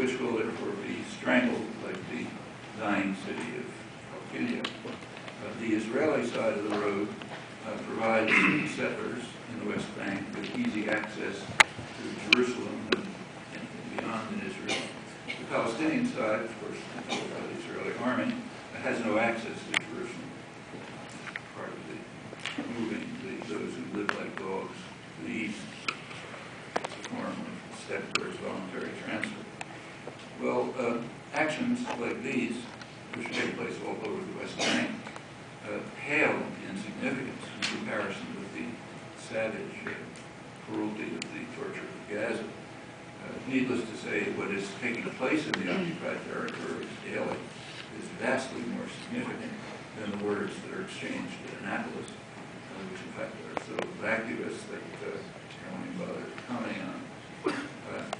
which will therefore be strangled like the dying city of Al-Qudiyah. The Israeli side of the road provides settlers in the West Bank with easy access to Jerusalem and beyond in Israel. The Palestinian side, of course, controlled by the Israeli army, has no access to Jerusalem. Part of the moving those who live like dogs to the east. It's a form of step towards voluntary transfer. Well, actions like these, which take place all over the West Bank, pale in significance in comparison with the savage cruelty of the torture of Gaza. Needless to say, what is taking place in the occupied territories daily is vastly more significant than the words that are exchanged at Annapolis, which in fact are so vacuous that I won't even bother commenting on.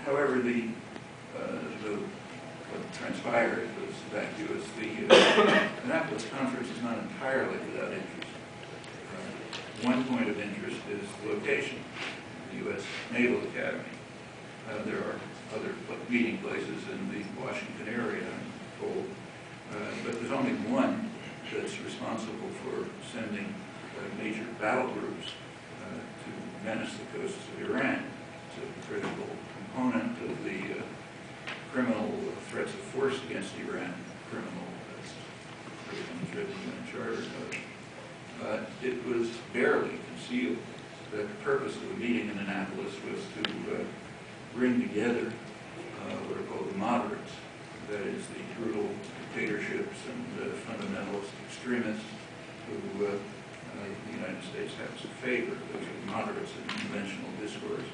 However, what transpired was vacuous. The Annapolis conference is not entirely without interest. One point of interest is the location, the U.S. Naval Academy. There are other meeting places in the Washington area, I'm told, but there's only one that's responsible for sending major battle groups to menace the coasts of Iran. It's a critical component of the criminal threats of force against Iran, criminal, as written in the Charter Code. It was barely concealed that the purpose of the meeting in Annapolis was to bring together what are called the moderates, that is, the brutal dictatorships and fundamentalist extremists who the United States happens to favor. Those are the moderates in conventional discourse.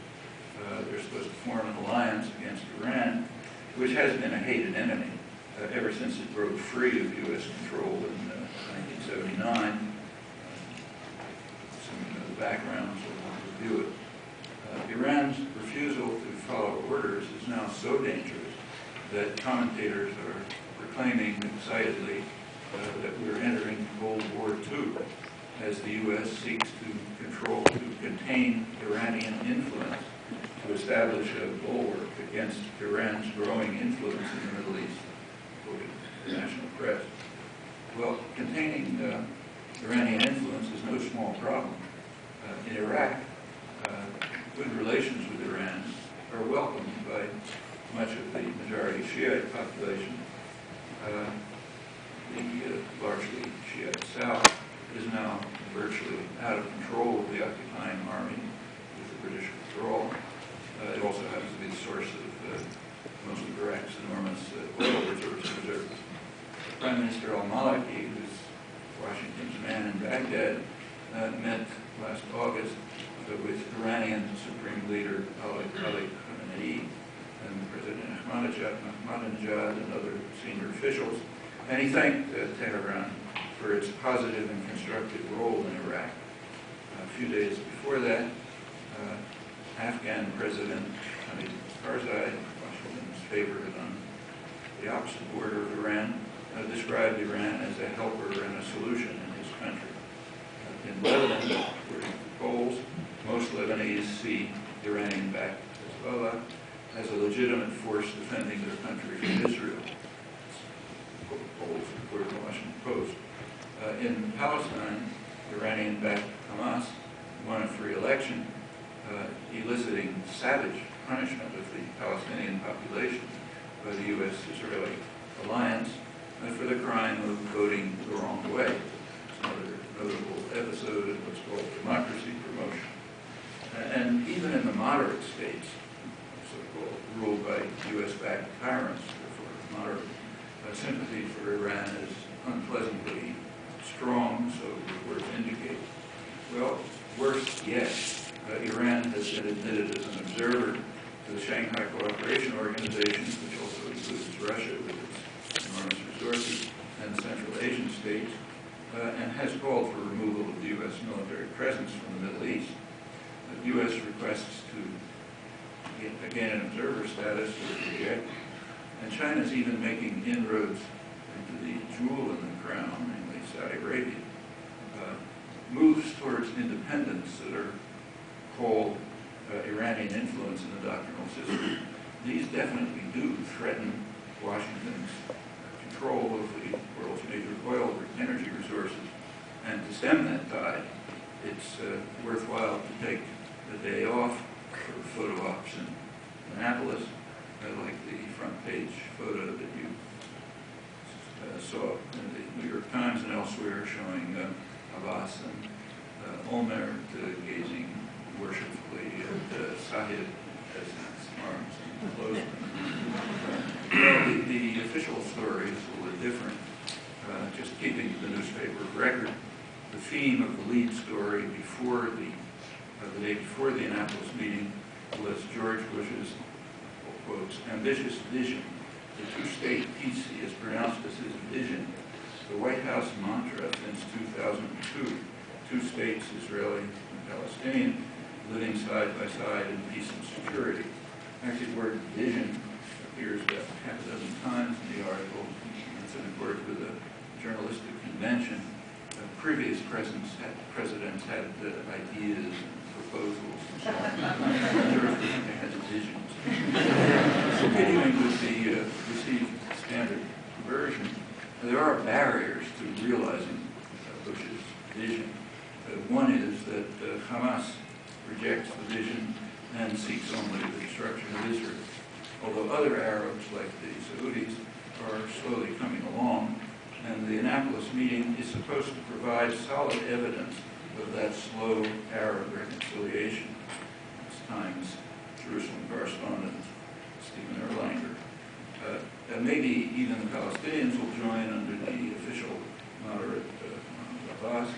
They're supposed to form an alliance against Iran, which has been a hated enemy ever since it broke free of U.S. control in 1979. Some of the background, so we'll review it. Iran's refusal to follow orders is now so dangerous that commentators are proclaiming excitedly that we're entering World War II as the U.S. seeks to contain Iranian influence, to establish a bulwark against Iran's growing influence in the Middle East, quoting the national press. Well, containing Iranian influence is no small problem. In Iraq, good relations with Iran are welcomed by much of the majority Shiite population. The largely Shiite South is now virtually out of control of the occupying army with the British withdrawal. It also happens to be the source of most of Iraq's enormous oil reserves. Prime Minister al-Maliki, who's Washington's man in Baghdad, met last August with Iranian Supreme Leader Ali Khamenei and President Ahmadinejad and other senior officials, and he thanked Tehran for its positive and constructive role in Iraq. A few days before that, Afghan President Hamid Karzai, Washington's favorite on the opposite border of Iran, described Iran as a helper and a solution in his country. In Lebanon, according to polls, most Lebanese see Iranian-backed Hezbollah as a legitimate force defending their country from Israel. Polls according to the Washington Post. In Palestine, Iranian-backed Hamas won a free election, eliciting savage punishment of the Palestinian population by the U.S.-Israeli alliance for the crime of voting the wrong way. It's another notable episode of what's called democracy promotion. And even in the moderate states, so-called ruled by U.S.-backed tyrants, therefore moderate, sympathy for Iran is unpleasantly strong, so reports indicate. Well, worse yet, Iran has been admitted as an observer to the Shanghai Cooperation Organization, which also includes Russia with its enormous resources, and the Central Asian states, and has called for removal of the U.S. military presence from the Middle East. The U.S. requests to gain an observer status was rejected, and China is even making inroads into the jewel in the crown, namely Saudi Arabia. Moves towards independence that are called Iranian influence in the doctrinal system these definitely do threaten Washington's control of the world's major oil energy resources. And to stem that tide, it's worthwhile to take the day off for photo ops in Annapolis. I like the front page photo that you saw in the New York Times and elsewhere showing Abbas and Olmert gazing worshipfully at Sahib as his arms closed. Well, the official story is a little different. Just keeping the newspaper record, the theme of the lead story before the day before the Annapolis meeting was George Bush's, quotes, ambitious vision. The two-state peace he has pronounced as his vision. The White House mantra since 2002, two states, Israeli and Palestinian, living side by side in peace and security. Actually, the word vision appears about half a dozen times in the article. It's in accord with a journalistic convention. Previous presidents had ideas and proposals and so on. George Bush had visions. Continuing with the received standard version, there are barriers to realizing Bush's vision. One is that Hamas rejects the vision and seeks only the destruction of Israel. Although other Arabs, like the Saudis, are slowly coming along, and the Annapolis meeting is supposed to provide solid evidence of that slow Arab reconciliation. This Times Jerusalem correspondent Stephen Erlanger. Maybe even the Palestinians will join under the official moderate Abbas.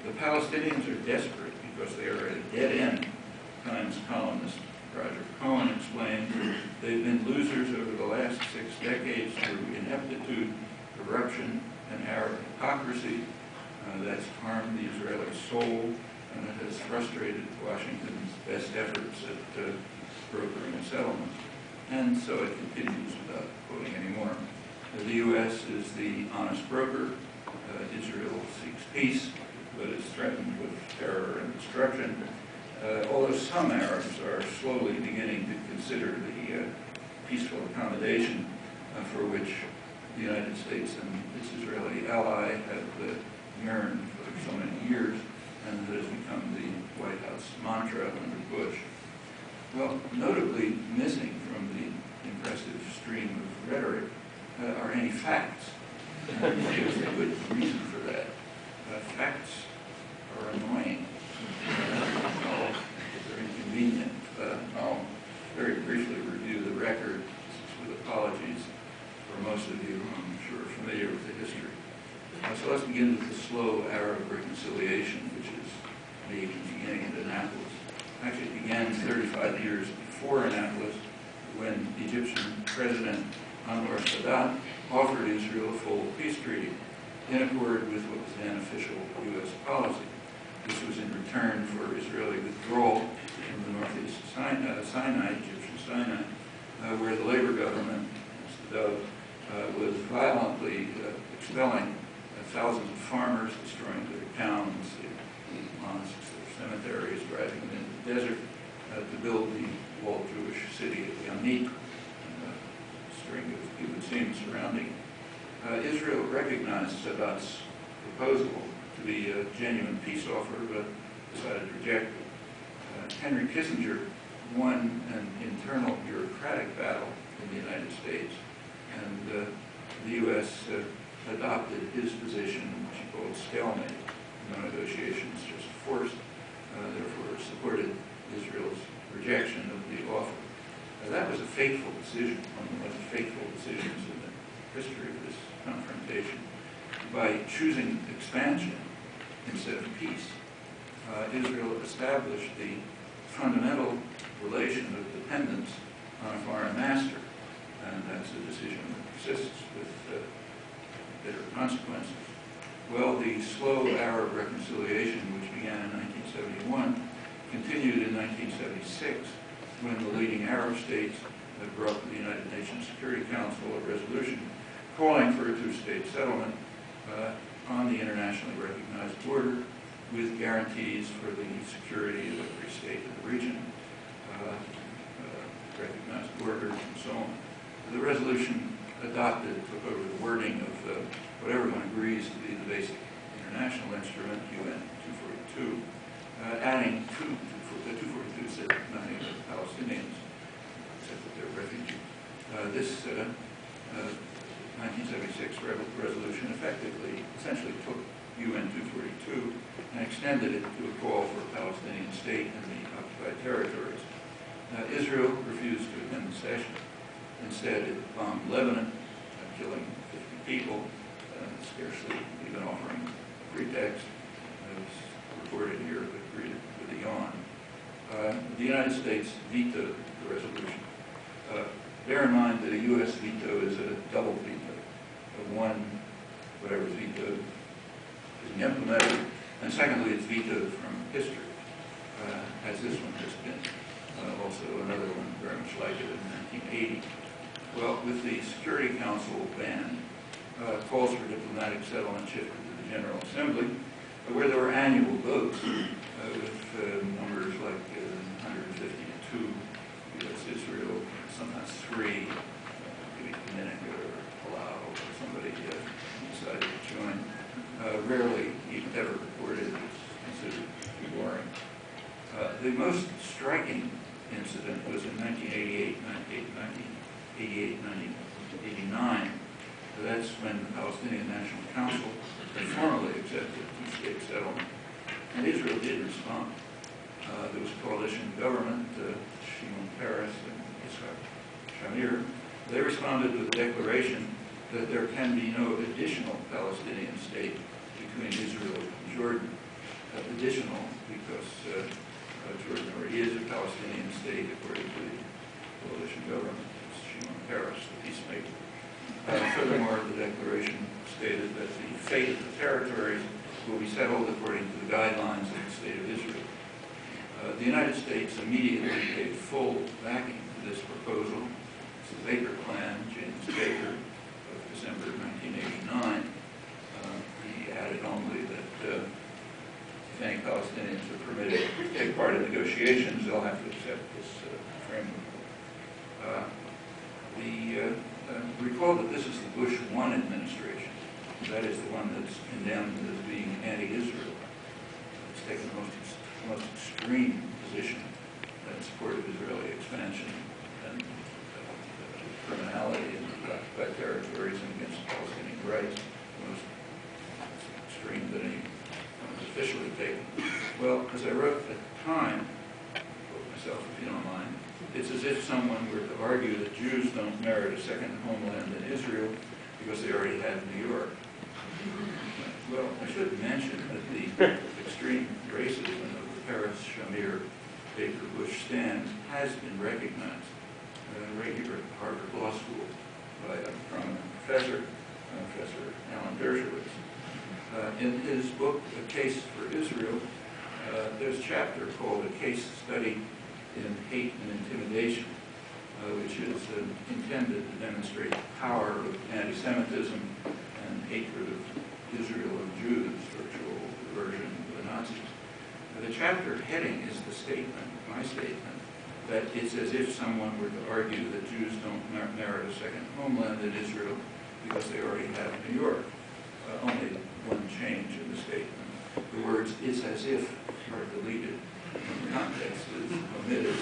The Palestinians are desperate because they are at a dead end. Times columnist Roger Cohen explained they've been losers over the last 6 decades through ineptitude, corruption, and Arab hypocrisy. That's harmed the Israeli soul, and it has frustrated Washington's best efforts at brokering a settlement. And so it continues without quoting anymore. The U.S. is the honest broker. Israel seeks peace, but is threatened with terror and destruction. Although some Arabs are slowly beginning to consider the peaceful accommodation for which the United States and its Israeli ally have yearned for so many years, and that has become the White House mantra under Bush. Well, notably missing from the impressive stream of rhetoric are any facts. And there's a good reason for that. Facts are annoying. They're inconvenient. I'll very briefly review the record with apologies for most of you, I'm sure, are familiar with the history. So let's begin with the slow Arab reconciliation, which is maybe beginning at Annapolis. Actually, it began 35 years before Annapolis, when Egyptian President Anwar Sadat offered Israel a full peace treaty in accord with what was then official U.S. policy. This was in return for Israeli withdrawal from the northeast Sinai, Egyptian Sinai, where the labor government, as the Dove, was violently expelling thousands of farmers, destroying their towns, their mosques, their cemeteries, driving them into the desert to build the walled Jewish city of Yamit, and a string of kibbutzim surrounding. Israel recognized Sadat's proposal to be a genuine peace offer, but decided to reject it. Henry Kissinger won an internal bureaucratic battle in the United States, and the U.S. adopted his position, which he called stalemate. No negotiations, just forced, therefore supported Israel's rejection of the offer. That was a fateful decision, one of the most fateful decisions in the history of this confrontation. By choosing expansion instead of peace, Israel established the fundamental relation of dependence on a foreign master, and that's a decision that persists with bitter consequences. Well, the slow Arab reconciliation, which began in 1971, continued in 1976, when the leading Arab states brought to the United Nations Security Council a resolution calling for a two-state settlement on the internationally recognized border with guarantees for the security of every state in the region. recognized borders, and so on. The resolution adopted took over the wording of what everyone agrees to be the basic international instrument, UN 242, adding the 242 said nothing about Palestinians, except that they're refugees. This 1976 resolution essentially took UN 242 and extended it to a call for a Palestinian state in the occupied territories. Israel refused to attend the session. Instead, it bombed Lebanon, killing 50 people, scarcely even offering a pretext, as reported here, but greeted with a yawn. The United States vetoed the resolution. Bear in mind that a U.S. veto is a double veto. One, whatever's vetoed isn't implemented, and secondly, it's vetoed from history, as this one has been. Also another one very much like it in 1980. Well, with the Security Council ban, calls for diplomatic settlement shifted to the General Assembly, where there were annual votes with numbers like 152, U.S. Israel, sometimes 3, maybe Dominica or Palau or somebody decided to join. Rarely even ever reported as considered too boring. The most striking incident was in 1988, 1989. That's when the Palestinian National Council formally accepted a two-state settlement, and Israel did respond. There was a coalition government, Shimon Peres and Yitzhak Shamir. They responded with a declaration that there can be no additional Palestinian state between Israel and Jordan. Additional because Jordan already is a Palestinian state according to the coalition government. It's Shimon Peres, the peacemaker. Furthermore, the declaration stated that the fate of the territories will be settled according to the guidelines of the State of Israel. The United States immediately gave full backing to this proposal. It's the Baker Plan, James Baker, of December 1989. He added only that if any Palestinians are permitted to take part in negotiations, they'll have to accept this framework. Recall that this is the Bush 1 administration. That is the one that's condemned as being anti-Israel. It's taken the most extreme position in support of Israeli expansion and criminality in the occupied territories and against Palestinian rights. The most extreme that anyone has officially taken. Well, as I wrote at the time, quote myself if you don't mind, it's as if someone were to argue that Jews don't merit a second homeland in Israel because they already have New York. Well, I should mention that the extreme racism of the Peres, Shamir, Baker, Bush stand has been recognized right here at Harvard Law School by a prominent professor, Professor Alan Dershowitz. In his book, A Case for Israel, there's a chapter called A Case Study in Hate and Intimidation, which is intended to demonstrate the power of anti-Semitism and hatred of Israel and Jews, virtual version of the Nazis. The chapter heading is the statement, my statement, that it's as if someone were to argue that Jews don't merit a second homeland in Israel because they already have New York. Only one change in the statement. The words, it's as if, are deleted. The context is omitted.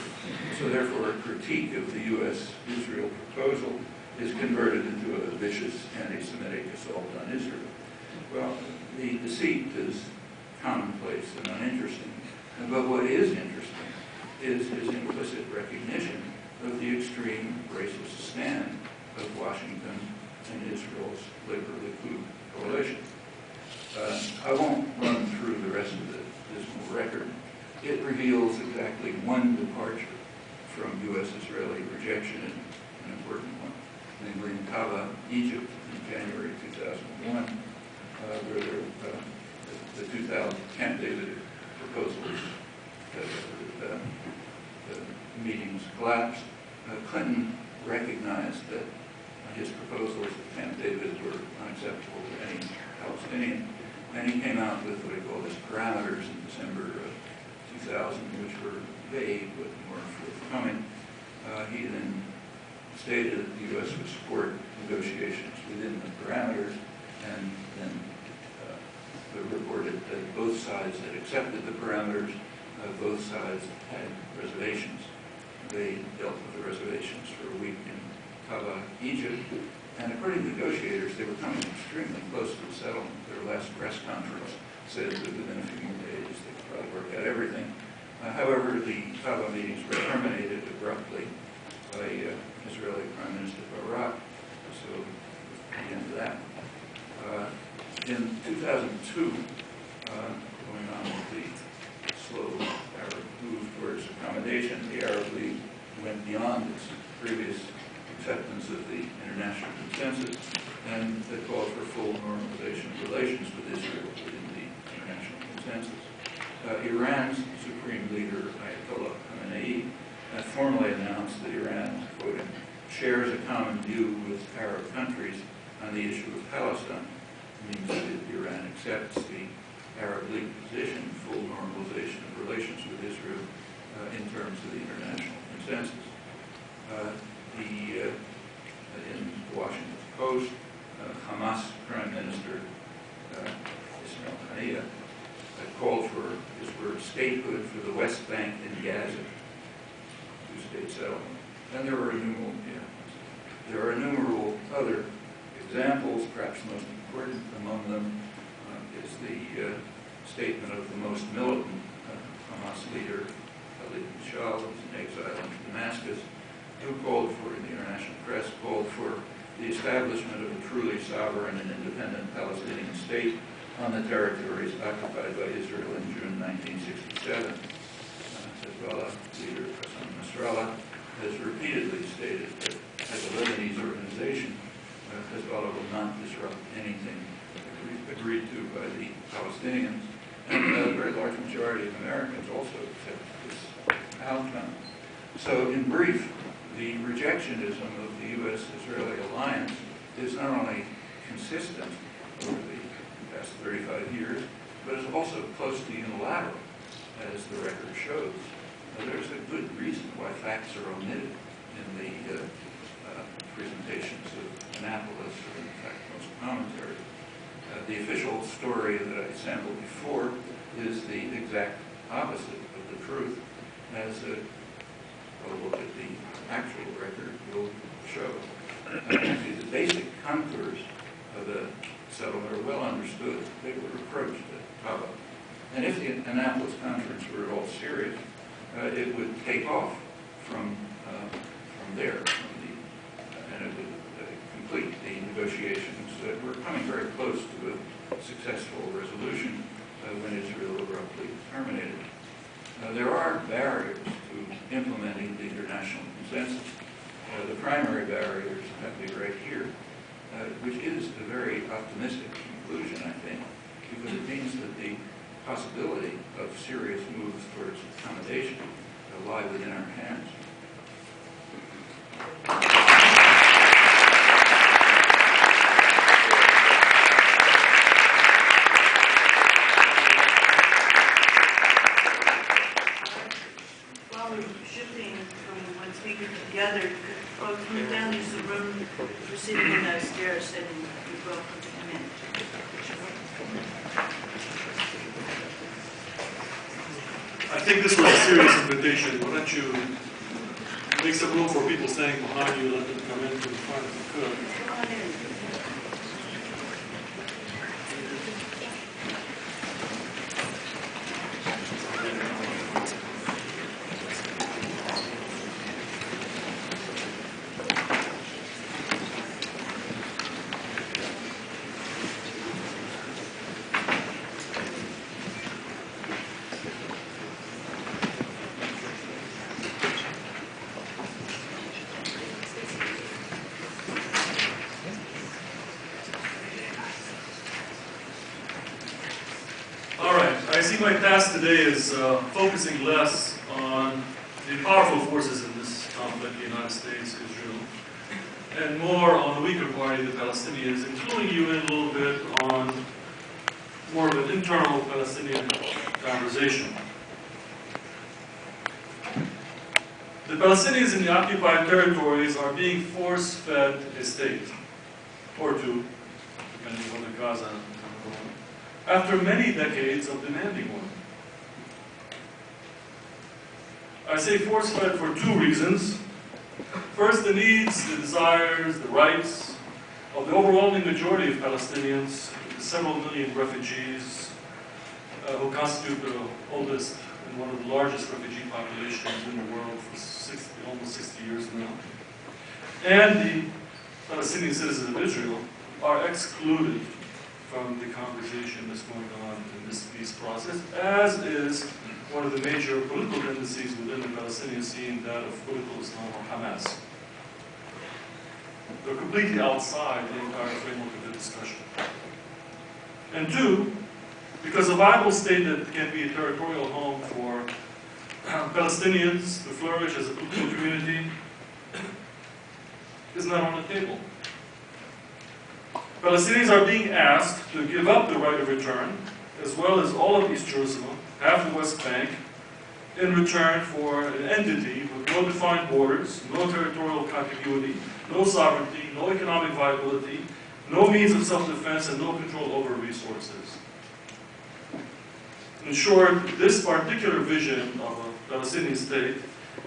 So therefore, a critique of the U.S.-Israel proposal is converted into a vicious anti-Semitic assault on Israel. Well, the deceit is commonplace and uninteresting. But what is interesting is his implicit recognition of the extreme racist stand of Washington and Israel's Labor-Likud coalition. I won't run through the rest of the dismal record. It reveals exactly one departure from U.S.-Israeli rejection, and an important one, namely in Taba, Egypt, in January 2001, where the 2000 Camp David proposals, the meetings collapsed. Clinton recognized that his proposals at Camp David were unacceptable to any Palestinian, and he came out with what he called his parameters in December 2000, which were vague but more forthcoming. He then stated that the U.S. would support negotiations within the parameters, and then reported that both sides had accepted the parameters, both sides had reservations. They dealt with the reservations for a week in Kaba, Egypt, and according to negotiators, they were coming extremely close to the settlement. Their last press conference said that within a few more days they could probably work out everything. However, the Kaba meetings were terminated abruptly by Israeli Prime Minister Barak, so the end of that. In 2002, going on with the slow Arab move towards accommodation, the Arab League went beyond its previous acceptance of the international consensus and that called for full normalization of relations with Israel within the international consensus. Iran's supreme leader, Ayatollah Khamenei, formally announced that Iran, quoting, shares a common view with Arab countries on the issue of Palestine. It means that Iran accepts the Arab League position, full normalization of relations with Israel in terms of the international consensus. In the Washington Post, Hamas Prime Minister Ismail Haniyeh called for his word statehood for the West Bank and Gaza, two-state settlement. And there are innumerable other examples. Perhaps most important among them is the statement of the most militant Hamas leader, Khalid Mashal, who's in exile in Damascus, who called for, in the international press, called for the establishment of a truly sovereign and independent Palestinian state on the territories occupied by Israel in June 1967. Hezbollah leader Hassan Nasrallah has repeatedly stated that as a Lebanese organization, Hezbollah will not disrupt anything agreed to by the Palestinians. And a very large majority of Americans also accept this outcome. So in brief, the rejectionism of the U.S.-Israeli alliance is not only consistent over the past 35 years, but is also close to unilateral, as the record shows. There's a good reason why facts are omitted in the presentations of Annapolis, or in fact most commentaries. The official story that I sampled before is the exact opposite of the truth, as a look at the actual record will show. The basic contours of the settlement are well understood. They were approached at Kaba. And if the Annapolis conference were at all serious, it would take off from there, and it would complete the negotiations that were coming very close to a successful resolution when Israel abruptly terminated. There are barriers to implementing the international consensus. The primary barriers have to be right here, which is a very optimistic conclusion, I think, because it means that the possibility of serious moves towards accommodation lie within our hands. While we're shifting from one speaker to the other, folks move down to the room. We're sitting in those stairs, and you're welcome to come in. I think this was a serious invitation. Why don't you make some room for people standing behind you, let them come in to the front if you could. Come on in. I see my task today is focusing less on the powerful forces in this conflict, the United States, Israel, and more on the weaker party, the Palestinians, and cluing you in a little bit on more of an internal Palestinian conversation. The Palestinians in the occupied territories are being force-fed a state, or two, depending on the Gaza, after many decades of demanding one. I say force-fed for two reasons. First, the needs, the desires, the rights of the overwhelming majority of Palestinians, the several million refugees who constitute the oldest and one of the largest refugee populations in the world for almost 60 years now, and the Palestinian citizens of Israel are excluded from the conversation that's going on in this peace process, as is one of the major political tendencies within the Palestinian scene, that of political Islam or Hamas. They're completely outside the entire framework of the discussion. And two, because a viable state that can be a territorial home for Palestinians to flourish as a political community is not on the table. Palestinians are being asked to give up the right of return, as well as all of East Jerusalem, half the West Bank, in return for an entity with no defined borders, no territorial contiguity, no sovereignty, no economic viability, no means of self-defense, and no control over resources. In short, this particular vision of a Palestinian state,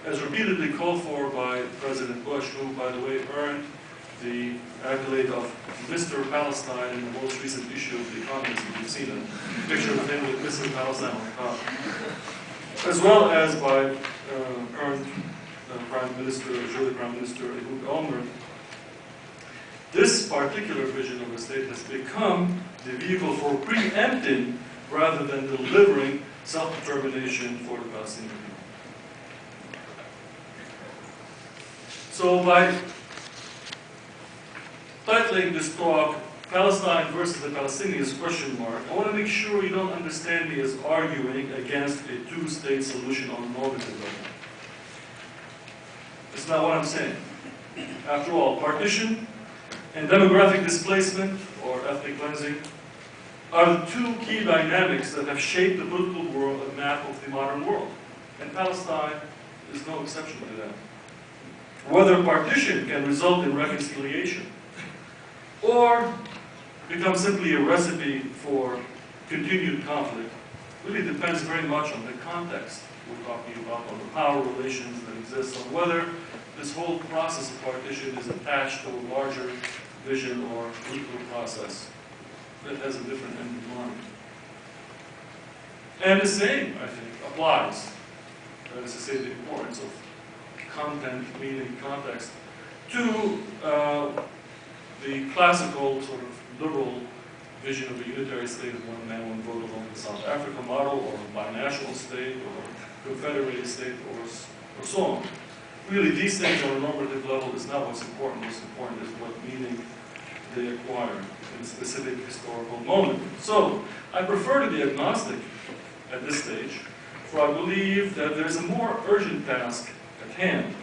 as repeatedly called for by President Bush, who, by the way, earned the accolade of Mr. Palestine in the most recent issue of The Economist, if you've seen it, a picture of him with Mr. Palestine on top, as well as by current Prime Minister, Israeli Prime Minister Ehud Olmert. This particular vision of a state has become the vehicle for preempting rather than delivering self-determination for the Palestinian people. So by titling this talk, Palestine versus the Palestinians, question mark, I want to make sure you don't understand me as arguing against a two-state solution on a normative level. That's not what I'm saying. After all, partition and demographic displacement, or ethnic cleansing, are the two key dynamics that have shaped the political world and map of the modern world. And Palestine is no exception to that. Whether partition can result in reconciliation or become simply a recipe for continued conflict really depends very much on the context we're talking about, on the power relations that exist, on whether this whole process of partition is attached to a larger vision or political process that has a different end in mind. And the same, I think, applies, that is to say, the importance of content, meaning, context, to the classical sort of liberal vision of a unitary state of one man, one vote along the South Africa model, or a binational state, or confederated state, or so on. Really, these things on a normative level is not what's important. What's important is what meaning they acquire in a specific historical moment. So, I prefer to be agnostic at this stage, for I believe that there's a more urgent task at hand.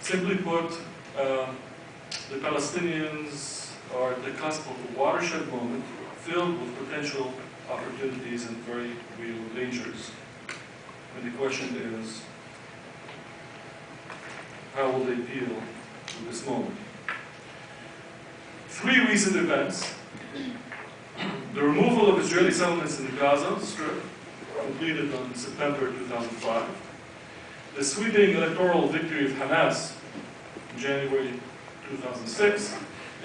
Simply put, the Palestinians are at the cusp of a watershed moment filled with potential opportunities and very real dangers. And the question is, how will they deal with this moment? Three recent events: the removal of Israeli settlements in the Gaza Strip, completed on September 2005, the sweeping electoral victory of Hamas in January 2006,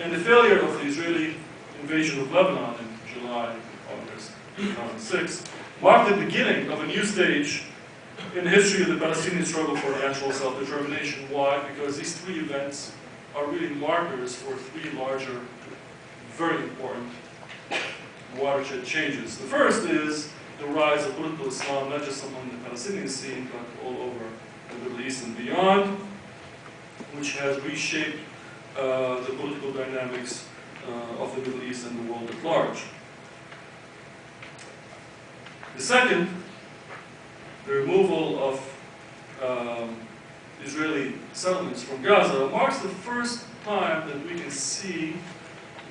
and the failure of the Israeli invasion of Lebanon in July, August 2006, marked the beginning of a new stage in the history of the Palestinian struggle for national self-determination. Why? Because these three events are really markers for three larger, very important watershed changes. The first is the rise of political Islam, not just among the Palestinian scene, but all over the Middle East and beyond, which has reshaped the political dynamics of the Middle East and the world at large. The second, the removal of Israeli settlements from Gaza, marks the first time that we can see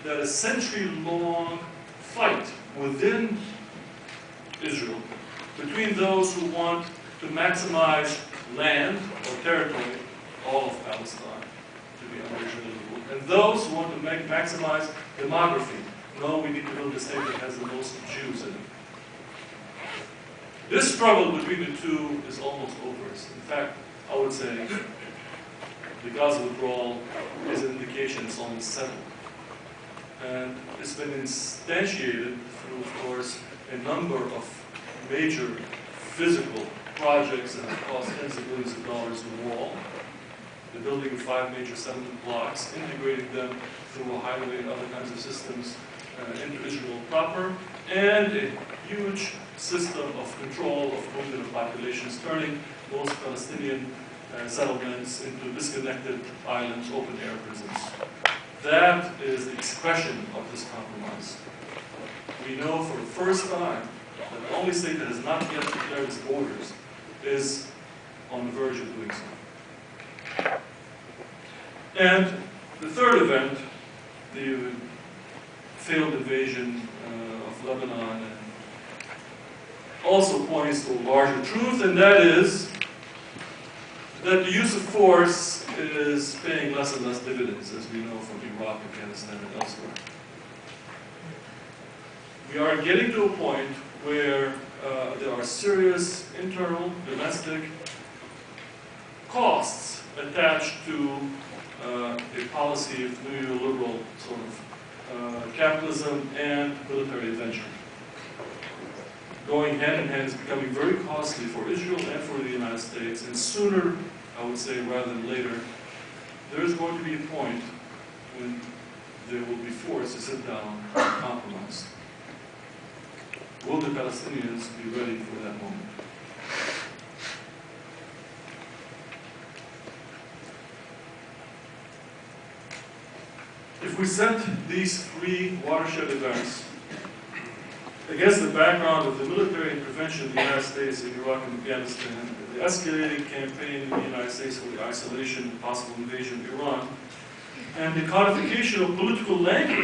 that a century-long fight within Israel between those who want to maximize land or territory, all of Palestine, to be under Israeli rule. And those who want to maximize demography, no, we need to build a state that has the most Jews in it. This struggle between the two is almost over. In fact, I would say the Gaza withdrawal is an indication it's almost settled. And it's been instantiated through, of course, a number of major physical projects that have cost tens of millions of dollars a wall, the building of 5 major settlement blocks, integrating them through a highway and other kinds of systems into Israel proper, and a huge system of control of movement of populations, turning most Palestinian settlements into disconnected islands, open-air prisons. That is the expression of this compromise. We know for the first time that the only state that has not yet declared its borders is on the verge of doing so. And the third event, the failed invasion of Lebanon, also points to a larger truth, and that is that the use of force is paying less and less dividends, as we know from Iraq, Afghanistan, and elsewhere. We are getting to a point where there are serious internal, domestic costs attached to a policy of neoliberal sort of capitalism and military adventure. Going hand in hand is becoming very costly for Israel and for the United States, and sooner, I would say, rather than later, there is going to be a point when they will be forced to sit down and compromise. Will the Palestinians be ready for that moment? If we set these 3 watershed events against the background of the military intervention of the United States in Iraq and Afghanistan, the escalating campaign in the United States for the isolation and possible invasion of Iran, and the codification of political language